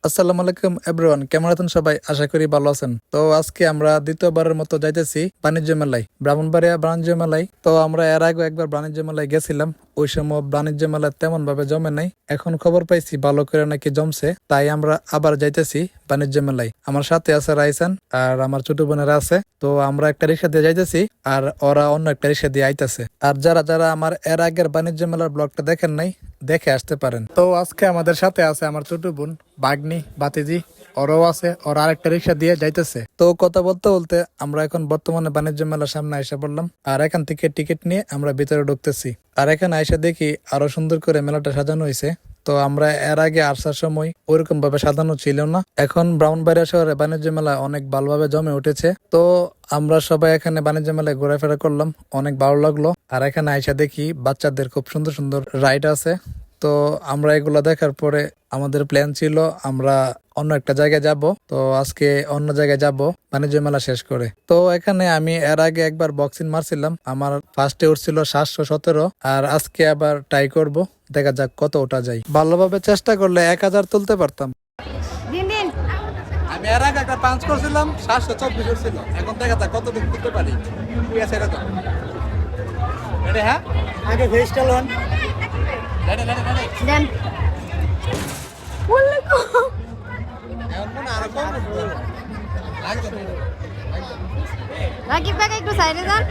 আসসালামু আলাইকুম এভরিওয়ান, কেমন আছেন সবাই? আশা করি ভালো আছেন। তো আজকে আমরা দ্বিতীয়বারের মতো যাইতেছি বাণিজ্য মেলায়, ব্রাহ্মণবাড়িয়া বাণিজ্য মেলায়। তো আমরা এর আগে একবার বাণিজ্য মেলায় গেছিলাম, ওই সময় বাণিজ্য মেলায় তেমন ভাবে জমে নাই। এখন খবর পাইছি ভালো করে নাকি জমছে, তাই আমরা আবার যাইতেছি বাণিজ্য মেলায়। আমার সাথে আছে রাইসান আর আমার ছোট বোনেরা আছে। তো আমরা একটা রিক্সা দিয়ে যাইতেছি আর ওরা অন্য একটা রিক্সা দিয়ে আইতেছে। আর যারা যারা আমার এর আগের বাণিজ্য মেলার ব্লগটা দেখেন নাই, দেখে আসতে পারেন। তো আজকে আমাদের সাথে আছে আমার ছোট বোন, বাগনি, বাতিজি, ওরাও আছে। ওরা আরেকটা রিক্সা দিয়ে যাইতেছে। তো কথা বলতে বলতে আমরা এখন বর্তমানে বাণিজ্য মেলার সামনে এসে পড়লাম। আর এখান থেকে টিকিট নিয়ে আমরা ভিতরে ঢুকতেছি। আর এখানে এসে দেখি আরো সুন্দর করে মেলাটা সাজানো হয়েছে। তো আমরা এর আগে আসার সময় ওইরকম ভাবে সাজানো ছিল না। এখন ব্রাহ্মণবাড়িয়া শহরে বাণিজ্য মেলা অনেক ভালোভাবে জমে উঠেছে। তো আমরা সবাই এখানে বাণিজ্য মেলায় ঘোরাফেরা করলাম, অনেক ভালো লাগলো। আর এখানে আইসা দেখি বাচ্চাদের খুব সুন্দর সুন্দর রাইড আছে। তো আমরা এগুলো দেখার পরে আমাদের প্ল্যান ছিল আমরা অন্য একটা জায়গায় যাব। তো আজকে অন্য জায়গায় যাব বাণিজ্য মেলা শেষ করে। তো এখানে আমি এর আগে একবার বক্সিং মারছিলাম, আমার ফার্স্টে উঠছিল 717। আর আজকে আবার ট্রাই করব, দেখা যাক কত ওটা যায়। ভালোভাবে চেষ্টা করলে 1000 তুলতে পারতাম। আমি এর আগে একটা পাঞ্চ করছিলাম, 724 উঠছিল। এখন দেখা যাক কত দিন তুলতে পারি। ঠিক আছে, এরকম রেডি? হ্যাঁ, আগে ভেস্টটা লন। রেডি রেডি রেডি দেন। বললে কো এখন মনে আর কম লাগবে। রাকিব কাকা একটু সাইডে যান।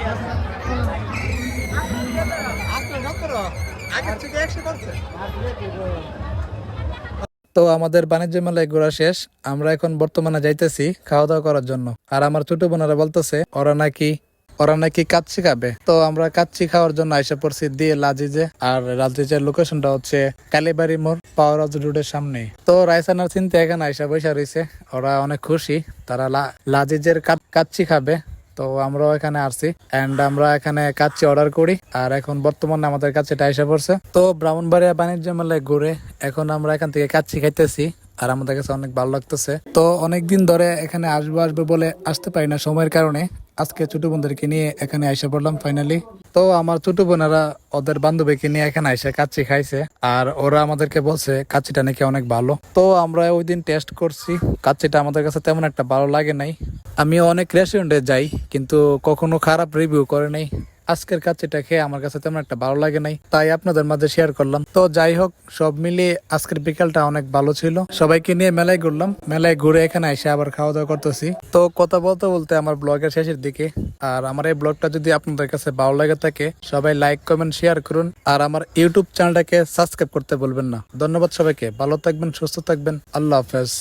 তো আমাদের বাণিজ্য মেলায় ঘোরা শেষ। আমরা এখন বর্তমানে যাইতেছি খাওয়া দাওয়া করার জন্য। আর আমার ছোট বোনেরা বলতেছে ওরা নাকি কাচ্চি খাবে। তো আমরা কাচ্চি খাওয়ার জন্য আইসা পড়ছি দিয়ে লাজিজে। আর লাজিজের লোকেশনটা হচ্ছে কালীবাড়ি মোড়, পাওয়ার হাউস রোডের সামনে। তো রাইসানার চিন্তা এখানে আইসা বসে রয়েছে, ওরা অনেক খুশি, তারা লাজিজের কাচ্চি খাবে। তো আমরাও এখানে আসছি এন্ড আমরা এখানে কাচ্চি অর্ডার করি। আর এখন বর্তমানে আমাদের কাছে এসে পড়ছে। তো ব্রাহ্মণবাড়িয়া বাণিজ্য মেলায় ঘুরে এখন আমরা এখান থেকে কাচ্চি খাইতেছি। আর আমাদের কাছে অনেক ভালো লাগতেছে। তো অনেকদিন ধরে এখানে আসবো বলে আসতে পারি না সময়ের কারণে। আজকে ছোট বোনদেরকে নিয়ে এখানে আইসা পড়লাম ফাইনালি। তো আমার ছোট বোনেরা ওদের বান্ধবীকে নিয়ে এখানে আইসা কাচ্চি খাইছে। আর ওরা আমাদেরকে বলছে কাচ্চিটা নাকি অনেক ভালো। তো আমরা ওই দিন টেস্ট করছি, কাচ্চিটা আমাদের কাছে তেমন একটা ভালো লাগে নাই। আমি অনেক রেস্টুরেন্টে যাই কিন্তু কখনো খারাপ রিভিউ করে নাই। আজকের কাচ্চিটা খেয়ে আমার কাছে তেমন একটা ভালো লাগে নাই, তাই আপনাদের মাঝে শেয়ার করলাম। তো যাই হোক, সব মিলিয়ে আজকের বিকালটা অনেক ভালো ছিল। সবাইকে নিয়ে মেলায় ঘুরলাম, মেলায় ঘুরে এখানে এসে আবার খাওয়া দাওয়া করতেছি। তো কথা বলতে বলতে আমার ব্লগের শেষের দিকে। আর আমার এই ব্লগটা যদি আপনাদের কাছে ভালো লাগে থাকে, সবাই লাইক কমেন্ট শেয়ার করুন। আর আমার ইউটিউব চ্যানেলটাকে সাবস্ক্রাইব করতে বলবেন না। ধন্যবাদ সবাইকে, ভালো থাকবেন, সুস্থ থাকবেন, আল্লাহ হাফেজ।